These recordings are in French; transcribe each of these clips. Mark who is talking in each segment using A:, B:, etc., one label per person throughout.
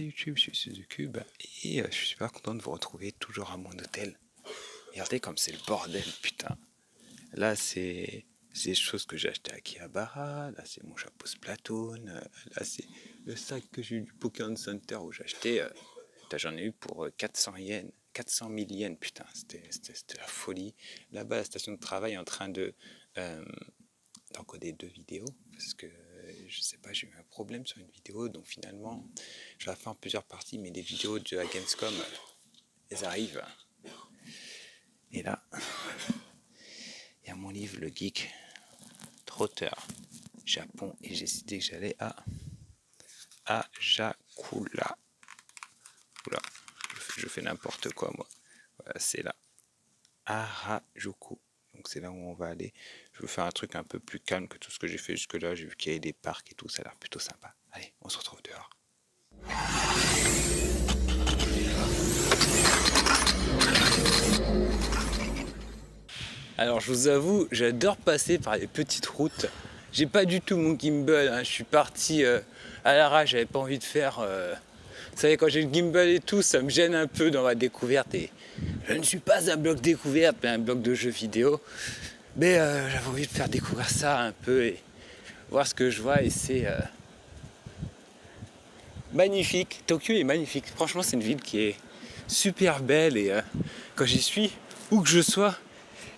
A: YouTube, je suis Suzucube et je suis super content de vous retrouver toujours à mon hôtel. Regardez comme c'est le bordel, putain. Là, c'est des choses que j'ai acheté à Akihabara. Là, c'est mon chapeau Splatoon. Là, c'est le sac que j'ai eu du Pokémon Center où j'ai acheté. J'en ai eu pour 400 yens. 400 000 yens, putain, c'était la folie. Là-bas, la station de travail est en train d'encoder 2 vidéos parce que je sais pas, j'ai eu un problème sur une vidéo, donc finalement, je vais la faire en plusieurs parties, mais les vidéos de la Gamescom, elles arrivent. Et là, il y a mon livre, Le Geek, Trotteur, Japon, et j'ai décidé que j'allais à Ajakula. Oula, je fais n'importe quoi, moi. Voilà, c'est là. Harajuku. Donc c'est là où on va aller. Je veux faire un truc un peu plus calme que tout ce que j'ai fait jusque-là. J'ai vu qu'il y avait des parcs et tout, ça a l'air plutôt sympa. Allez, on se retrouve dehors. Alors je vous avoue, j'adore passer par les petites routes. J'ai pas du tout mon gimbal, hein. Je suis parti à l'arrache, j'avais pas envie de faire... Vous savez, quand j'ai le gimbal et tout, ça me gêne un peu dans ma découverte. Et je ne suis pas un blog découverte, mais un blog de jeux vidéo. Mais j'avais envie de faire découvrir ça un peu et voir ce que je vois. Et c'est magnifique. Tokyo est magnifique. Franchement, c'est une ville qui est super belle. Et quand j'y suis, où que je sois,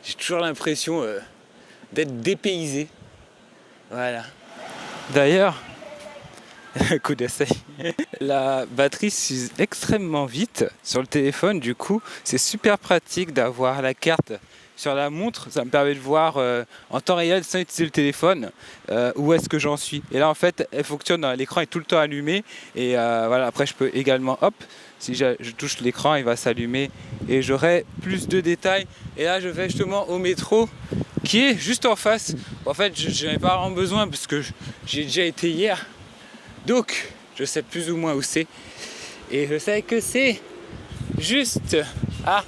A: j'ai toujours l'impression d'être dépaysé. Voilà. D'ailleurs, coup d'essai. La batterie s'use extrêmement vite sur le téléphone, du coup, c'est super pratique d'avoir la carte sur la montre. Ça me permet de voir en temps réel, sans utiliser le téléphone, où est-ce que j'en suis. Et là, en fait, elle fonctionne, l'écran est tout le temps allumé. Et voilà, après, je peux également, hop, si je touche l'écran, il va s'allumer et j'aurai plus de détails. Et là, je vais justement au métro qui est juste en face. En fait, je n'en ai pas vraiment besoin parce que j'ai déjà été hier. Donc, je sais plus ou moins où c'est. Et je sais que c'est juste... Ah,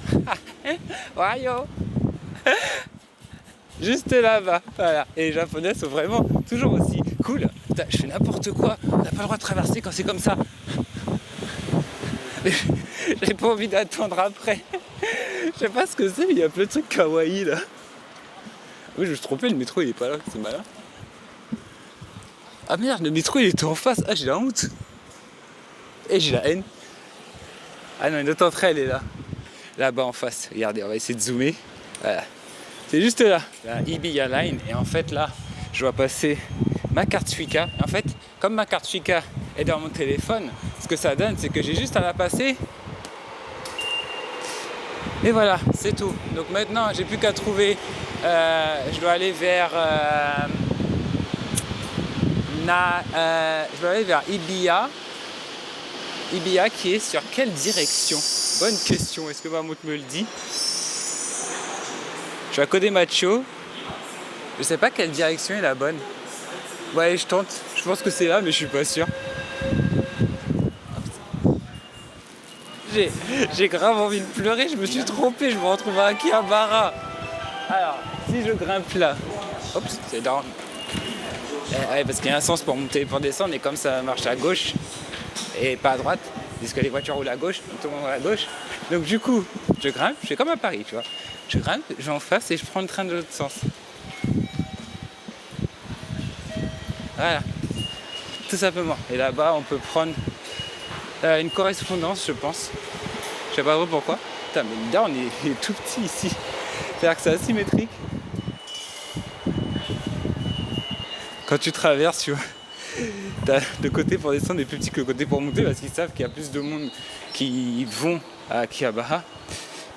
A: Wario, juste là-bas. Voilà. Et les Japonais sont vraiment toujours aussi cool. Putain, je fais n'importe quoi. On n'a pas le droit de traverser quand c'est comme ça. J'ai pas envie d'attendre après. Je sais pas ce que c'est, mais il y a plein de trucs kawaii là. Oui, je me suis trompé, le métro il est pas là, c'est malin. Ah merde, le métro il était en face. Ah, j'ai la honte. Et j'ai la haine. Ah non, une autre entrée elle est là. Là-bas en face. Regardez, on va essayer de zoomer. Voilà. C'est juste là, la Ibiya Line. Et en fait là, je dois passer ma carte Suica. En fait, comme ma carte Suica est dans mon téléphone, ce que ça donne, c'est que j'ai juste à la passer. Et voilà, c'est tout. Donc maintenant, j'ai plus qu'à trouver. Je dois aller vers. Je dois aller vers Ibiya. Ibiya qui est sur quelle direction? Bonne question. Est-ce que ma montre me le dit? Je suis à Kode Macho. Je sais pas quelle direction est la bonne. Ouais, je tente. Je pense que c'est là, mais je suis pas sûr. J'ai grave envie de pleurer. Je me suis trompé. Je me retrouve à Akihabara. Alors, si je grimpe là. Oups, c'est down. Ouais, parce qu'il y a un sens pour monter et pour descendre. Et comme ça marche à gauche et pas à droite, parce que les voitures roulent à gauche, tout le monde roule à gauche. Donc du coup, je grimpe. Je fais comme à Paris, tu vois. Je grimpe, je vais en face et je prends le train de l'autre sens. Voilà, tout simplement. Et là-bas, on peut prendre une correspondance, je pense. Je sais pas trop pourquoi. Putain, mais là, on est tout petit ici. C'est-à-dire que c'est asymétrique. Quand tu traverses, tu vois, t'as le côté pour descendre est plus petit que le côté pour monter parce qu'ils savent qu'il y a plus de monde qui vont à Akihabara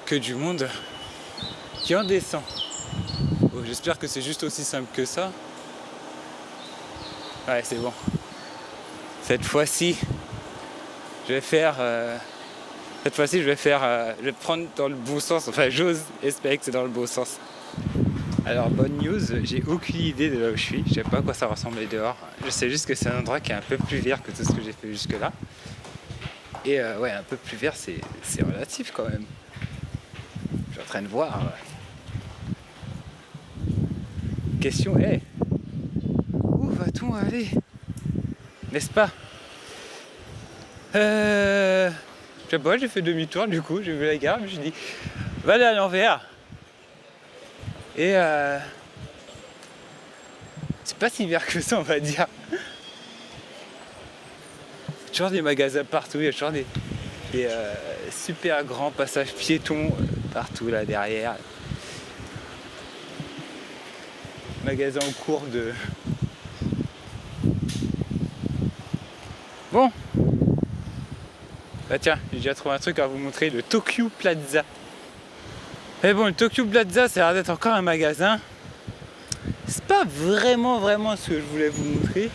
A: que du monde qui en descend. Bon, j'espère que c'est juste aussi simple que ça. Ouais, c'est bon. Cette fois-ci, je vais faire... Cette fois-ci, je vais prendre dans le bon sens. Enfin, j'ose espérer que c'est dans le bon sens. Alors, bonne news, j'ai aucune idée de là où je suis. Je sais pas à quoi ça ressemblait dehors. Je sais juste que c'est un endroit qui est un peu plus vert que tout ce que j'ai fait jusque-là. Et ouais, un peu plus vert, c'est relatif quand même. Je suis en train de voir. Question est, où va-t-on aller? N'est-ce pas? Je sais pas, j'ai fait demi-tour du coup, j'ai vu la gare, je me suis dit, va aller à l'envers. Et c'est pas si vert que ça, on va dire. Toujours des magasins partout, il y a toujours des super grands passages piétons partout là derrière. Magasins en cours de... Bon. Bah tiens, j'ai déjà trouvé un truc à vous montrer, le Tokyo Plaza. Mais bon, le Tokyo Plaza, ça a l'air d'être encore un magasin. C'est pas vraiment ce que je voulais vous montrer.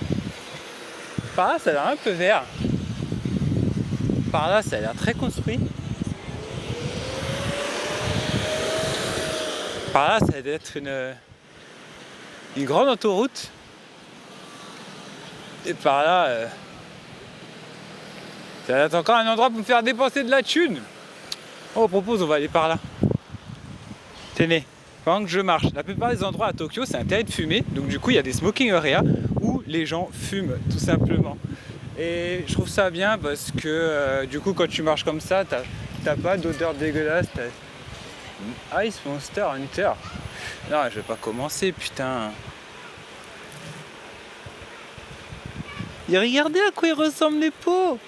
A: Par là, ça a l'air un peu vert. Par là, ça a l'air très construit. Par là, ça va être une grande autoroute. Et par là, ça va être encore un endroit pour me faire dépenser de la thune. Oh, on propose, on va aller par là. Tenez, pendant que je marche, la plupart des endroits à Tokyo, c'est interdit de fumer. Donc du coup, il y a des smoking areas où les gens fument, tout simplement. Et je trouve ça bien parce que du coup, quand tu marches comme ça, t'as pas d'odeur dégueulasse. Ice Monster Hunter. Non, je vais pas commencer, putain. Et regardez à quoi ils ressemblent les pots.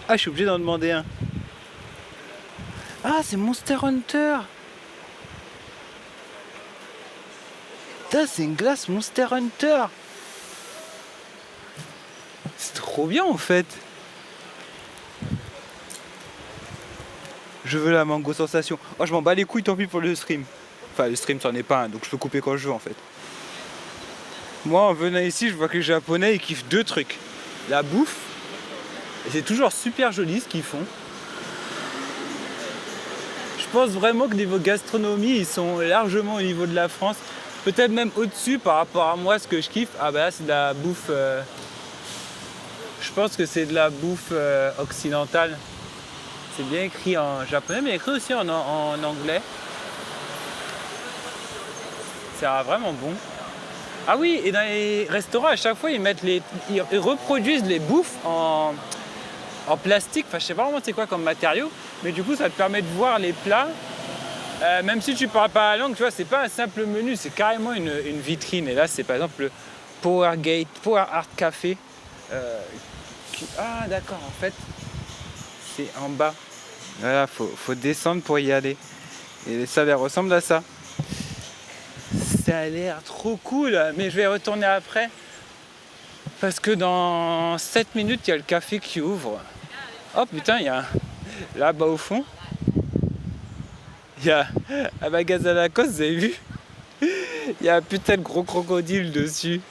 A: Ah, je suis obligé d'en demander un. Ah, c'est Monster Hunter. Putain, c'est une glace Monster Hunter. C'est trop bien en fait. Je veux la mango sensation. Oh, je m'en bats les couilles, tant pis pour le stream. Enfin, le stream, c'en est pas un, donc je peux couper quand je veux en fait. Moi, en venant ici, je vois que les Japonais, ils kiffent deux trucs. La bouffe, et c'est toujours super joli ce qu'ils font. Je pense vraiment que niveau gastronomie, ils sont largement au niveau de la France. Peut-être même au-dessus par rapport à moi, ce que je kiffe. Ah bah là, c'est de la bouffe... Je pense que c'est de la bouffe occidentale. C'est bien écrit en japonais, mais écrit aussi en anglais. C'est vraiment bon. Ah oui, et dans les restaurants, à chaque fois, ils reproduisent les bouffes en plastique. Enfin, je sais pas vraiment c'est quoi comme matériau, mais du coup, ça te permet de voir les plats. Même si tu parles pas la langue, tu vois, c'est pas un simple menu, c'est carrément une vitrine. Et là, c'est par exemple le Power Art Café. Ah, d'accord, en fait, c'est en bas. Voilà, faut descendre pour y aller. Et ça ressemble à ça. Ça a l'air trop cool, mais je vais retourner après. Parce que dans 7 minutes, il y a le café qui ouvre. Oh putain, il y a là-bas au fond, il y a un magasin Lacoste, vous avez vu? Il y a un putain de gros crocodile dessus.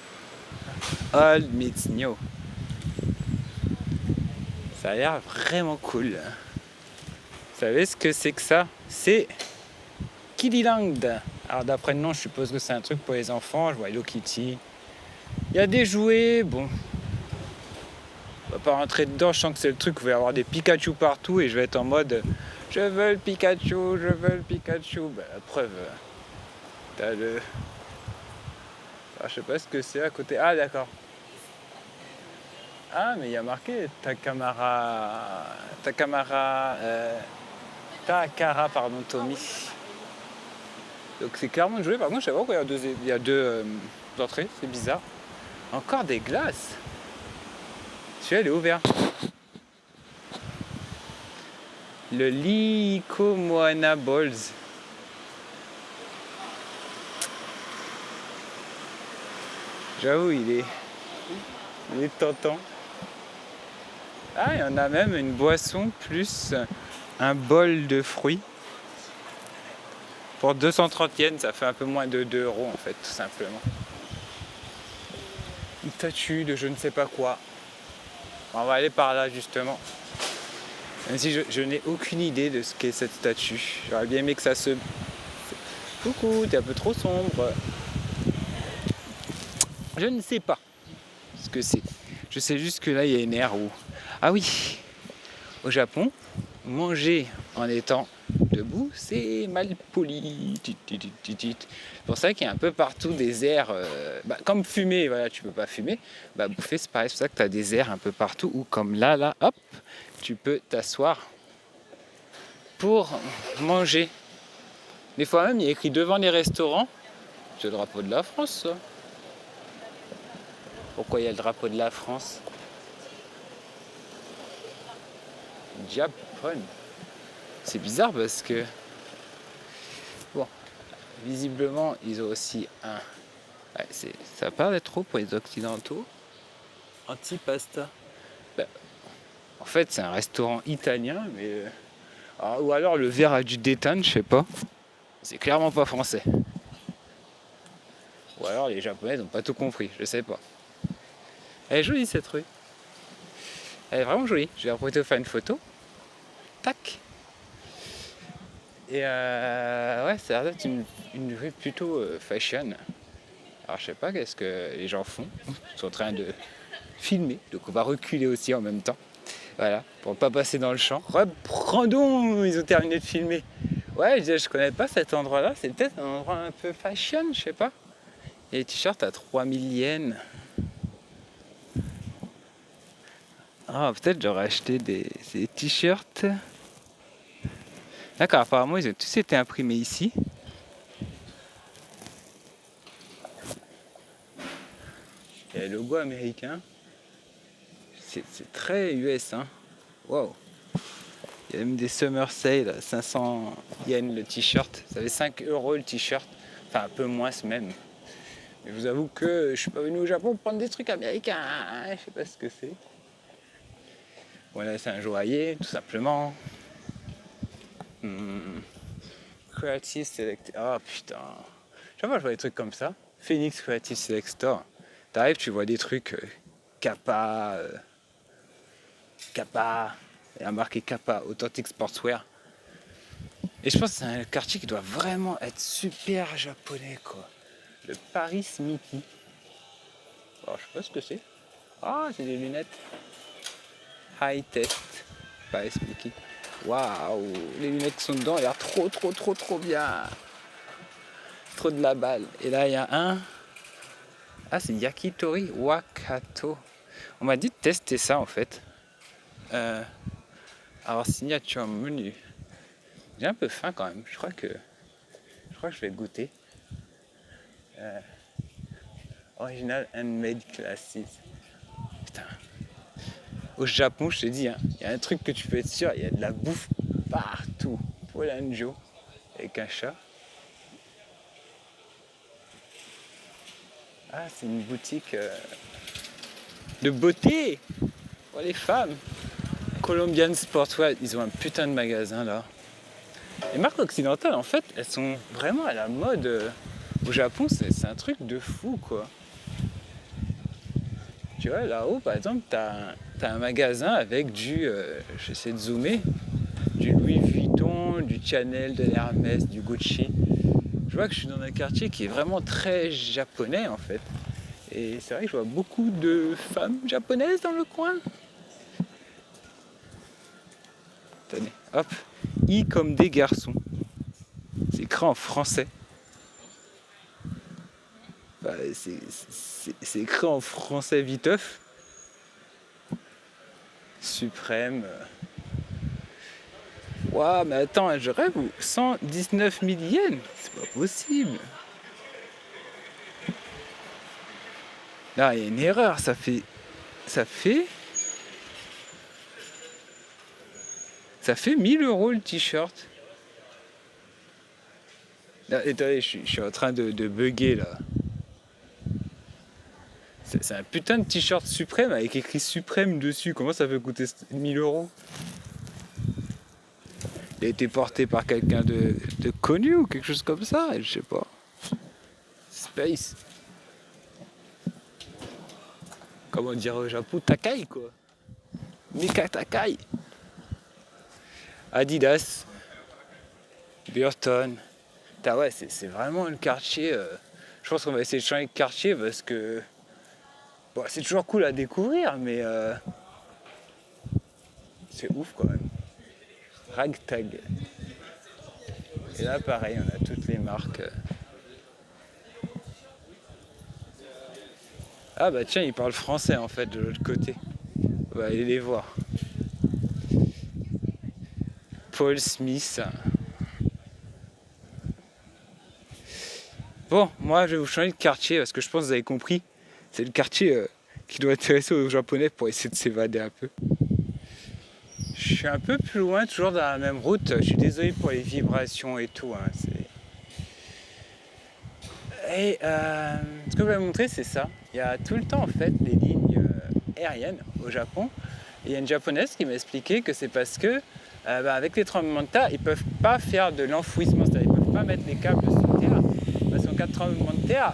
A: All meets new. Ça a l'air vraiment cool. Vous savez ce que c'est que ça? C'est Kiddyland. Alors d'après le nom, je suppose que c'est un truc pour les enfants. Je vois Hello Kitty. Il y a des jouets, bon. On va pas rentrer dedans, je sens que c'est le truc où il va y avoir des Pikachu partout et je vais être en mode je veux le Pikachu, je veux le Pikachu. Bah, la preuve, t'as le... Ah, je sais pas ce que c'est à côté. Ah d'accord. Ah mais il y a marqué Takara, pardon, Tommy. Donc c'est clairement de jouer. Par contre, je sais pas pourquoi il y a deux entrées, c'est bizarre. Encore des glaces. Celui-là, il est ouvert. Le Liko Moana Balls. J'avoue, il est tentant. Ah, il y en a même une boisson plus un bol de fruits. Pour 230 yens, ça fait un peu moins de 2 € en fait, tout simplement. Une statue de je ne sais pas quoi. On va aller par là justement. Même si je n'ai aucune idée de ce qu'est cette statue. J'aurais bien aimé que ça se... Coucou, t'es un peu trop sombre. Je ne sais pas ce que c'est. Je sais juste que là, il y a une aire où... Ah oui, au Japon, manger en étant de debout, c'est mal poli. C'est pour ça qu'il y a un peu partout des airs, comme fumer, voilà, tu peux pas fumer, bouffer c'est pareil, c'est pour ça que tu as des airs un peu partout, ou comme là, hop, tu peux t'asseoir pour manger. Des fois même, il y a écrit devant les restaurants, c'est le drapeau de la France, ça. Pourquoi il y a le drapeau de la France? Japon. C'est bizarre parce que, bon, visiblement, ils ont aussi un... Ouais, ça n'a pas l'air d'être trop pour les occidentaux. Antipasta. En fait, c'est un restaurant italien, mais... ou alors le verre a dû déteindre, je sais pas. C'est clairement pas français. Ou alors les Japonais n'ont pas tout compris, je sais pas. Elle est jolie cette rue. Elle est vraiment jolie. Je vais approfiter de faire une photo. Tac. Et ouais, ça a l'air d'être une rue plutôt fashion. Alors je sais pas qu'est-ce que les gens font. Ils sont en train de filmer, donc on va reculer aussi en même temps. Voilà, pour ne pas passer dans le champ. Reprendons, ils ont terminé de filmer. Ouais, je connais pas cet endroit-là, c'est peut-être un endroit un peu fashion, je sais pas. Et les t-shirts à 3000 yens. Ah, peut-être j'aurais acheté des t-shirts. D'accord, apparemment ils ont tous été imprimés ici. Il y a le logo américain. C'est très US, hein. Wow. Il y a même des summer sale, 500 yens le t-shirt. Ça fait 5 € le t-shirt. Enfin, un peu moins même. Mais je vous avoue que je suis pas venu au Japon pour prendre des trucs américains. Je sais pas ce que c'est. Voilà, c'est un joaillier, tout simplement. Creative Select. Oh putain. Chaque fois je vois des trucs comme ça. Phoenix Creative Select Store. T'arrives, tu vois des trucs Kappa. Kappa. Il y a marqué Kappa, Authentic Sportswear. Et je pense que c'est un quartier qui doit vraiment être super japonais, quoi. Le Paris Mickey. Alors, je sais pas ce que c'est. Ah, c'est des lunettes. High Test. Paris Mickey. Waouh, les lunettes qui sont dedans, elles ont l'air trop bien. Trop de la balle. Et là, il y a un. Ah, c'est Yakitori Wakato. On m'a dit de tester ça, en fait. Alors, signature menu. J'ai un peu faim quand même. Je crois que je vais goûter. Original Handmade Classes. Putain. Au Japon, je te dis, il y a un truc que tu peux être sûr, il y a de la bouffe partout. Polanjo avec un chat. Ah, c'est une boutique de beauté pour les femmes. Colombian Sportswear, ils ont un putain de magasin là. Les marques occidentales, en fait, elles sont vraiment à la mode. Au Japon, c'est un truc de fou, quoi. Tu vois, là-haut, par exemple, t'as un magasin avec j'essaie de zoomer, du Louis Vuitton, du Chanel, de l'Hermès, du Gucci. Je vois que je suis dans un quartier qui est vraiment très japonais, en fait. Et c'est vrai que je vois beaucoup de femmes japonaises dans le coin. Tenez, hop, I comme des garçons. C'est écrit en français. C'est écrit en français viteuf. Suprême. Waouh, mais attends, je rêve ou 119 000 yens? C'est pas possible. Là, il y a une erreur. Ça fait 1000 € le t-shirt. Là, attendez, je suis en train de bugger là. C'est un putain de t-shirt Suprême avec écrit Suprême dessus. Comment ça peut coûter 1000 €? Il a été porté par quelqu'un de connu ou quelque chose comme ça, je sais pas. Space. Comment dire au Japon? Takai quoi. Mika Takai. Adidas. Burton. Ouais, c'est vraiment le quartier. Je pense qu'on va essayer de changer de quartier parce que bon, c'est toujours cool à découvrir, mais c'est ouf quand même. Ragtag. Et là, pareil, on a toutes les marques. Ah bah tiens, ils parlent français en fait de l'autre côté. On va aller les voir. Paul Smith. Bon, moi je vais vous changer de quartier parce que je pense que vous avez compris. C'est le quartier qui doit intéresser aux Japonais pour essayer de s'évader un peu. Je suis un peu plus loin, toujours dans la même route. Je suis désolé pour les vibrations et tout. Hein. Et ce que je vais vous montrer, c'est ça. Il y a tout le temps en fait des lignes aériennes au Japon. Et il y a une japonaise qui m'a expliqué que c'est parce que avec les tremblements de terre, ils ne peuvent pas faire de l'enfouissement, c'est-à-dire ils ne peuvent pas mettre les câbles sous terre. Parce qu'en cas de tremblement de terre,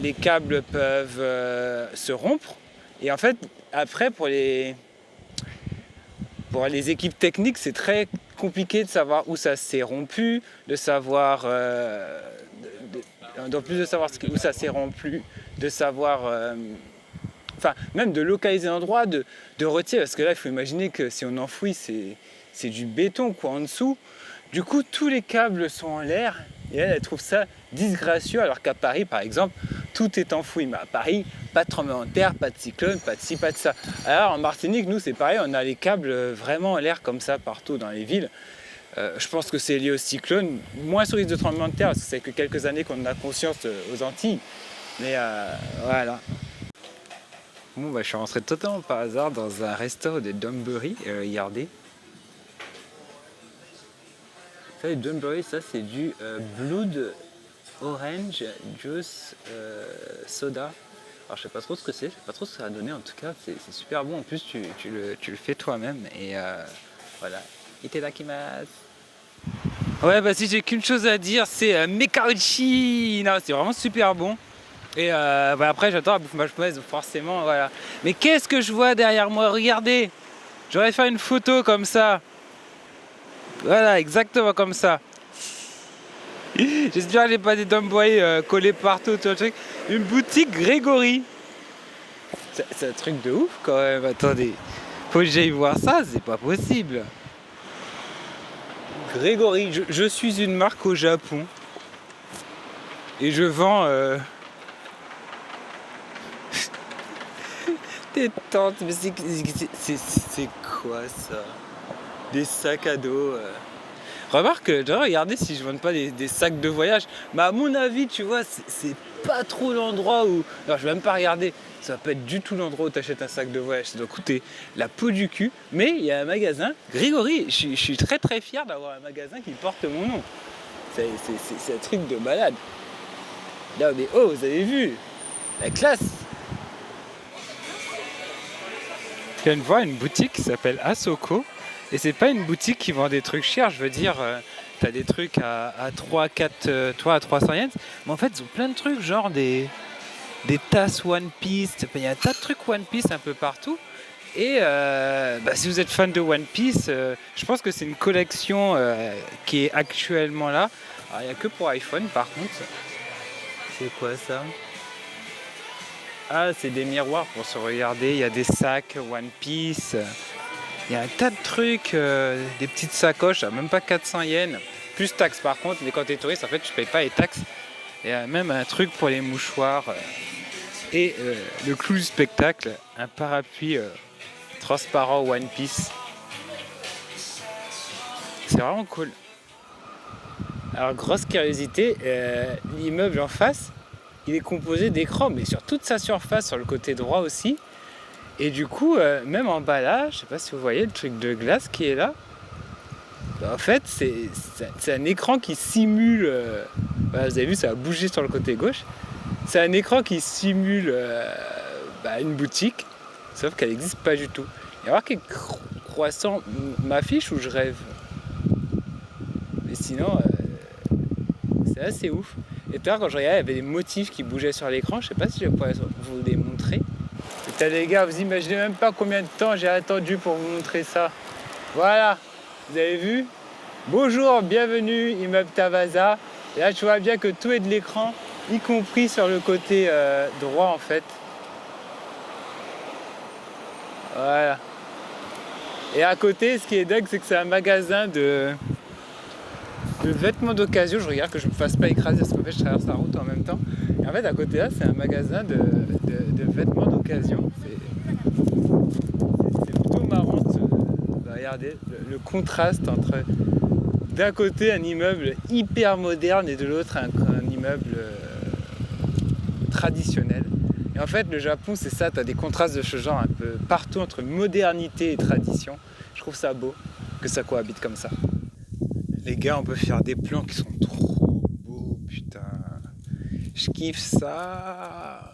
A: les câbles peuvent se rompre. Et en fait, après, pour les équipes techniques, c'est très compliqué de savoir où ça s'est rompu, de savoir, en plus de savoir où ça s'est rompu, de savoir, même de localiser l'endroit, de retirer, parce que là, il faut imaginer que si on enfouit, c'est du béton quoi en dessous. Du coup, tous les câbles sont en l'air, et elle trouve ça disgracieux, alors qu'à Paris, par exemple, tout est enfoui. Mais à Paris, pas de tremblement de terre, pas de cyclone, pas de ci, pas de ça. Alors en Martinique, nous, c'est pareil, on a les câbles vraiment en l'air comme ça partout dans les villes. Je pense que c'est lié au cyclone, moins sur risque de tremblement de terre, parce que c'est que quelques années qu'on a conscience aux Antilles. Mais voilà. Bon, je suis rentré totalement par hasard dans un resto de Donburi, regardez. Ça, les Donburi, ça c'est du Blood Orange Juice Soda. Alors je sais pas trop ce que c'est, je sais pas trop ce que ça a donné, en tout cas c'est super bon, en plus tu le fais toi-même et voilà. Itadakimasu. Ouais bah si j'ai qu'une chose à dire, c'est Mekauchi. Non, c'est vraiment super bon. Et après j'adore la bouffe japonaise, forcément voilà. Mais qu'est-ce que je vois derrière moi? Regardez. J'aurais fait une photo comme ça. Voilà, exactement comme ça. J'espère que j'ai pas des Dumboy collés partout, tout le truc. Une boutique Grégory. C'est un truc de ouf quand même, attendez. Faut que j'aille voir ça, c'est pas possible. Grégory, je suis une marque au Japon. Et je vends des tentes, mais c'est quoi ça? Des sacs à dos. Remarque, regardez si je ne vends pas des sacs de voyage. Mais à mon avis, tu vois, c'est pas trop l'endroit où... Non, je vais même pas regarder. Ça va pas être du tout l'endroit où tu achètes un sac de voyage. Ça doit coûter la peau du cul. Mais il y a un magasin, Grégory. Je suis très très fier d'avoir un magasin qui porte mon nom. C'est un truc de malade. Là, mais oh, vous avez vu? La classe! Je viens de voir une boutique qui s'appelle Asoko. Et c'est pas une boutique qui vend des trucs chers, je veux dire, t'as des trucs à 3, 4, à 300 yens, mais en fait, ils ont plein de trucs, genre des tasses One Piece, il y a un tas de trucs One Piece un peu partout. Et si vous êtes fan de One Piece, je pense que c'est une collection qui est actuellement là. Alors, il n'y a que pour iPhone, par contre. C'est quoi ça? Ah, c'est des miroirs pour se regarder, il y a des sacs One Piece. Il y a un tas de trucs, des petites sacoches, même pas 400 yens, plus taxes par contre, mais quand tu es touriste, en fait, tu ne payes pas les taxes. Il y a même un truc pour les mouchoirs. Et le clou du spectacle, un parapluie transparent One Piece. C'est vraiment cool. Alors, grosse curiosité, l'immeuble en face, il est composé d'écrans, mais sur toute sa surface, sur le côté droit aussi. Et du coup, même en bas là, je sais pas si vous voyez le truc de glace qui est là. En fait, c'est un écran qui simule. Vous avez vu, ça a bougé sur le côté gauche. C'est un écran qui simule une boutique, sauf qu'elle n'existe pas du tout. Il y a marqué croissant m'affiche ou je rêve. Mais sinon, c'est assez ouf. Et tout à l'heure, quand je regardais, il y avait des motifs qui bougeaient sur l'écran. Je sais pas si je pourrais vous les montrer. Putain les gars, vous imaginez même pas combien de temps j'ai attendu pour vous montrer ça. Voilà, vous avez vu? Bonjour, bienvenue, immeuble Tavasa. Et là, tu vois bien que tout est de l'écran, y compris sur le côté droit en fait. Voilà. Et à côté, ce qui est dingue, c'est que c'est un magasin de de vêtements d'occasion. Je regarde que je me fasse pas écraser parce qu'en fait je traverse la route en même temps. Et en fait à côté là c'est un magasin de vêtements d'occasion. C'est plutôt marrant de regarder le contraste entre d'un côté un immeuble hyper moderne et de l'autre un immeuble traditionnel. Et en fait le Japon c'est ça, tu as des contrastes de ce genre un peu partout entre modernité et tradition. Je trouve ça beau que ça cohabite comme ça. Les gars, on peut faire des plans qui sont trop beaux, putain. Je kiffe ça.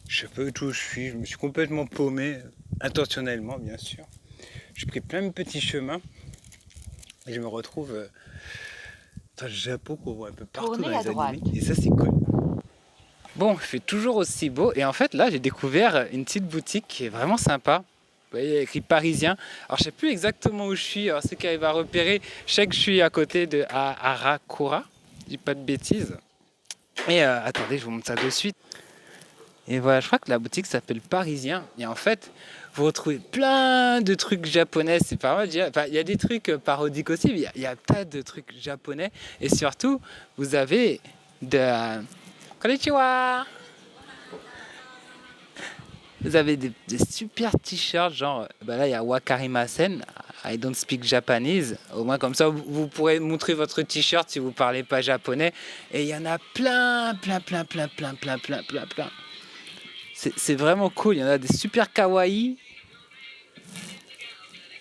A: Je sais pas où je suis, je me suis complètement paumé, intentionnellement bien sûr. J'ai pris plein de petits chemins et je me retrouve dans le Japon qu'on voit un peu partout dans les animés. Et ça c'est cool. Bon, il fait toujours aussi beau et en fait là j'ai découvert une petite boutique qui est vraiment sympa. Vous voyez, il y a écrit parisien. Alors je sais plus exactement où je suis. Alors ceux qui arrivent à repérer, je sais que je suis à côté de Harakura. Je dis pas de bêtises. Et attendez, je vous montre ça de suite. Et voilà, je crois que la boutique s'appelle Parisien. Et en fait, vous retrouvez plein de trucs japonais. C'est pas mal. Enfin, il y a des trucs parodiques aussi. Mais il y a tas de trucs japonais. Et surtout, vous avez de... Konnichiwa! Vous avez des super t-shirts, genre, bah là il y a Wakarimasen, I don't speak Japanese. Au moins comme ça, vous pourrez montrer votre t-shirt si vous ne parlez pas japonais. Et il y en a plein. C'est vraiment cool, il y en a des super kawaii.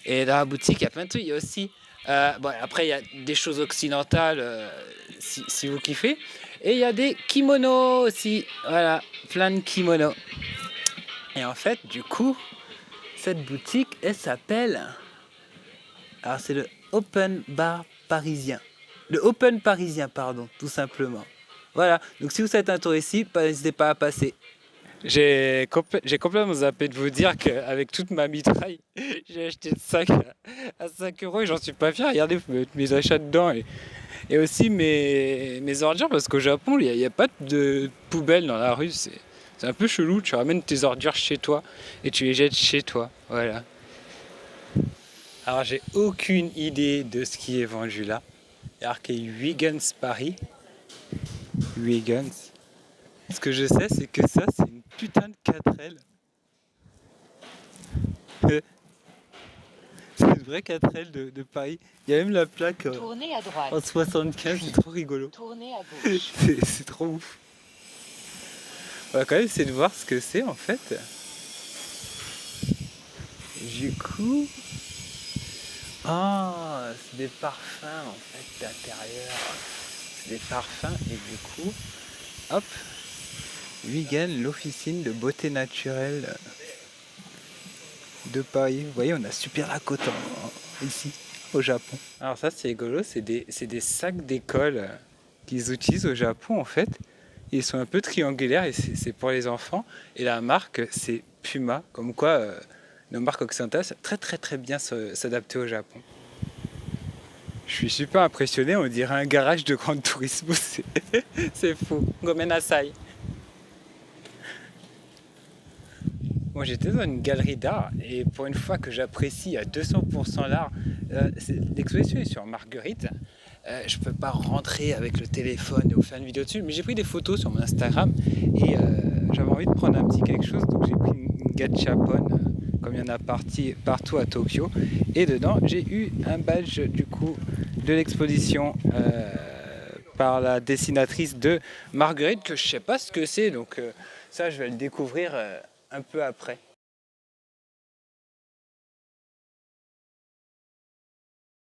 A: Et dans la boutique, il y a plein de trucs. Il y a aussi, bon, après il y a des choses occidentales, si vous kiffez. Et il y a des kimonos aussi, voilà, plein de kimonos. Et en fait, du coup, cette boutique, elle s'appelle... Alors, c'est le Open Bar Parisien. Le Open Parisien, pardon, tout simplement. Voilà, donc si vous êtes un tour ici, n'hésitez pas à passer. J'ai complètement zappé de vous dire qu'avec toute ma mitraille, j'ai acheté le sac à 5 € et j'en suis pas fier. Regardez, vous pouvez mettre mes achats dedans et aussi mes ordures, parce qu'au Japon, il n'y a pas de poubelle dans la rue. C'est un peu chelou, tu ramènes tes ordures chez toi et tu les jettes chez toi, voilà. Alors j'ai aucune idée de ce qui est vendu là. Il y a marqué Huygens Paris. Huygens. Ce que je sais c'est que ça c'est une putain de 4L. C'est une vraie 4L de Paris. Il y a même la plaque
B: Tournez à droite.
A: En 75, c'est trop rigolo.
B: Tournez à gauche.
A: C'est trop ouf. On va quand même essayer de voir ce que c'est en fait. Du coup... Ah, c'est des parfums en fait d'intérieur. C'est des parfums et du coup, hop, Huygens, l'officine de beauté naturelle de Paris. Vous voyez, on a super la côte ici, au Japon. Alors ça c'est rigolo, c'est des sacs d'école qu'ils utilisent au Japon en fait. Ils sont un peu triangulaires et c'est pour les enfants. Et la marque c'est Puma, comme quoi... nos marques occidentales savent très bien s'adapter au Japon. Je suis super impressionné, on dirait un garage de Gran Turismo, c'est fou. Gomen Nasai. Moi j'étais dans une galerie d'art et pour une fois que j'apprécie à 200% l'art, l'exposition est sur Marguerite. Je peux pas rentrer avec le téléphone et vous faire une vidéo dessus, mais j'ai pris des photos sur mon Instagram et j'avais envie de prendre un petit quelque chose, donc j'ai pris une gachapon comme il y en a partout à Tokyo. Et dedans, j'ai eu un badge du coup de l'exposition par la dessinatrice de Marguerite, que je sais pas ce que c'est, donc ça je vais le découvrir un peu après.